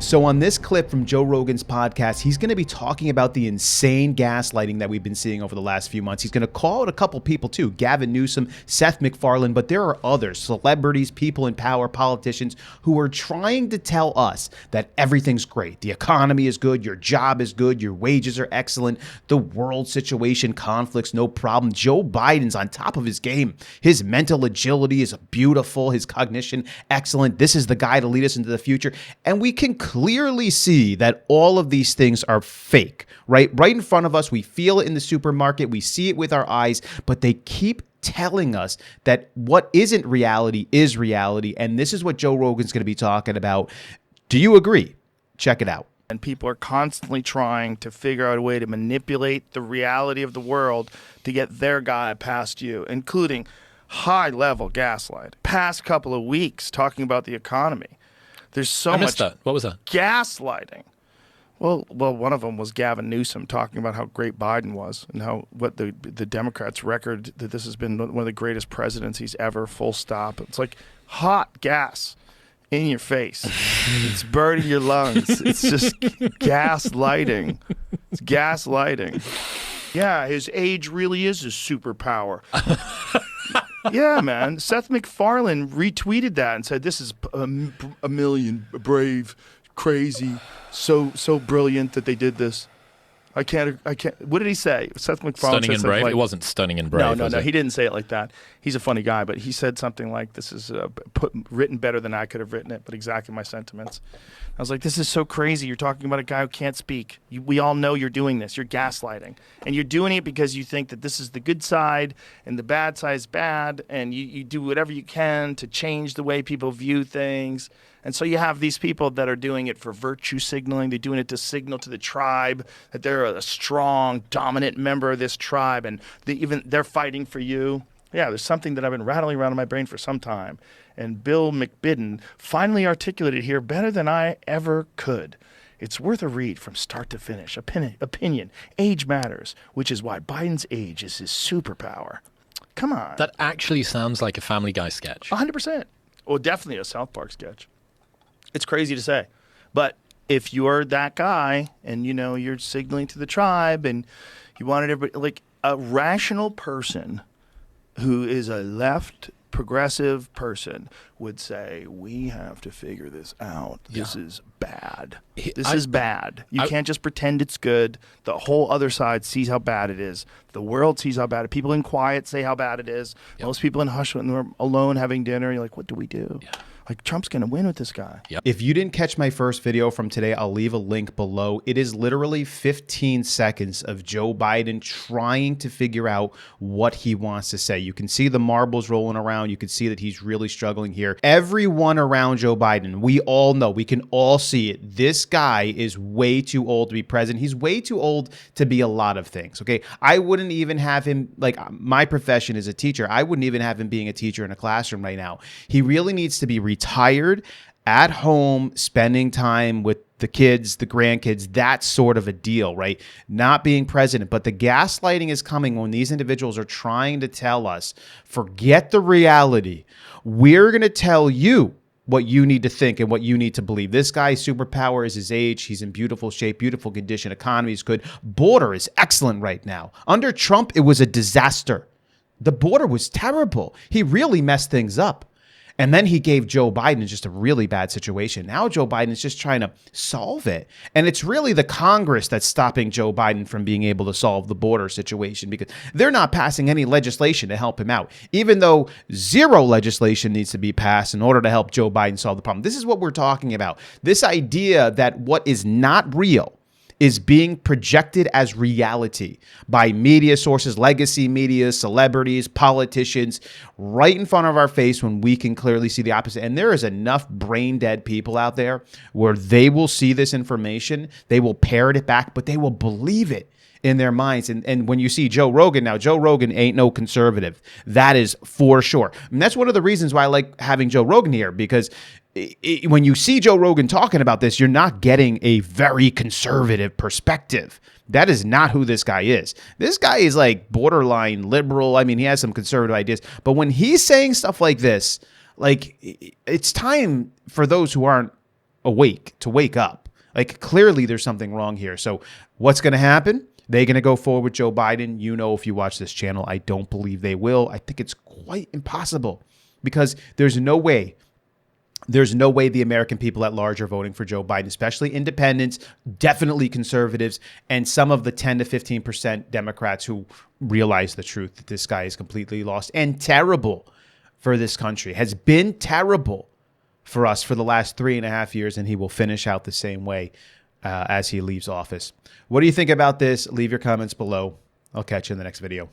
So on this clip from Joe Rogan's podcast, he's going to be talking about the insane gaslighting that we've been seeing over the last few months. He's going to call out a couple people too, Gavin, Newsom, Seth, Macfarlane, but there are others, celebrities, people in power, politicians who are trying to tell us that everything's great. The economy is good, your job is good, your wages are excellent, the world situation, conflicts, no problem. Joe Biden's on top of his game. His mental agility is beautiful, his cognition excellent. This is the guy to lead us into the future. And we can clearly see that all of these things are fake, right? Right in front of us. We feel it in the supermarket. We see it with our eyes, but they keep telling us that what isn't reality is reality. And this is what Joe Rogan's going to be talking about. Do you agree? Check it out. And people are constantly trying to figure out a way to manipulate the reality of the world to get their guy past you, including high-level gaslight. Past couple of weeks talking about the economy. There's so much that. What was that? Gaslighting. Well, one of them was Gavin Newsom talking about how great Biden was and what the Democrats' record, that this has been one of the greatest presidencies ever, full stop. It's like hot gas in your face. It's burning your lungs. It's just gaslighting. It's gaslighting. Yeah, his age really is his superpower. Yeah, man. Seth Macfarlane retweeted that and said, "This is a million brave, crazy, so brilliant that they did this." I can't. What did he say? Seth MacFarlane Stunning and brave. It wasn't stunning and brave. No. He didn't say it like that. He's a funny guy, but he said something like, "This is written better than I could have written it, but exactly my sentiments." I was like, "This is so crazy. You're talking about a guy who can't speak. We all know you're doing this. You're gaslighting, and you're doing it because you think that this is the good side and the bad side is bad, and you do whatever you can to change the way people view things." And so you have these people that are doing it for virtue signaling. They're doing it to signal to the tribe that they're a strong, dominant member of this tribe, and they're fighting for you. Yeah, there's something that I've been rattling around in my brain for some time. And Bill McBidden finally articulated here better than I ever could. It's worth a read from start to finish. Opinion. Age matters, which is why Biden's age is his superpower. Come on. That actually sounds like a Family Guy sketch. 100%. Well, definitely a South Park sketch. It's crazy to say. But if you're that guy and, you're signaling to the tribe and you wanted everybody, like a rational person who is a left progressive person would say, we have to figure this out. This is bad. This is bad. You can't just pretend it's good. The whole other side sees how bad it is. The world sees how bad it is. People in quiet say how bad it is. Yep. Most people in hush when they're alone having dinner, you're like, what do we do? Yeah. Like, Trump's going to win with this guy. Yep. If you didn't catch my first video from today, I'll leave a link below. It is literally 15 seconds of Joe Biden trying to figure out what he wants to say. You can see the marbles rolling around. You can see that he's really struggling here. Everyone around Joe Biden, we all know, we can all see it. This guy is way too old to be president. He's way too old to be a lot of things, okay? I wouldn't even have him, like, my profession is a teacher. I wouldn't even have him being a teacher in a classroom right now. He really needs to be retired, at home, spending time with the kids, the grandkids, that sort of a deal, right? Not being president. But the gaslighting is coming when these individuals are trying to tell us, forget the reality. We're going to tell you what you need to think and what you need to believe. This guy's superpower is his age. He's in beautiful shape, beautiful condition. Economy is good. Border is excellent right now. Under Trump, it was a disaster. The border was terrible. He really messed things up. And then he gave Joe Biden just a really bad situation. Now Joe Biden is just trying to solve it. And it's really the Congress that's stopping Joe Biden from being able to solve the border situation because they're not passing any legislation to help him out, even though zero legislation needs to be passed in order to help Joe Biden solve the problem. This is what we're talking about. This idea that what is not real is being projected as reality by media sources, legacy media, celebrities, politicians, right in front of our face when we can clearly see the opposite. And there is enough brain dead people out there where they will see this information, they will parrot it back, but they will believe it in their minds. And when you see Joe Rogan, now Joe Rogan ain't no conservative. That is for sure. And that's one of the reasons why I like having Joe Rogan here, because when you see Joe Rogan talking about this, you're not getting a very conservative perspective. That is not who this guy is. This guy is like borderline liberal. I mean, he has some conservative ideas. But when he's saying stuff like this, like, it's time for those who aren't awake, to wake up. Like, clearly there's something wrong here. So what's going to happen? They're going to go forward with Joe Biden. You know, if you watch this channel, I don't believe they will. I think it's quite impossible because there's no way the American people at large are voting for Joe Biden, especially independents, definitely conservatives, and some of the 10 to 15% Democrats who realize the truth that this guy is completely lost and terrible for this country, has been terrible for us for the last 3.5 years, and he will finish out the same way as he leaves office. What do you think about this? Leave your comments below. I'll catch you in the next video.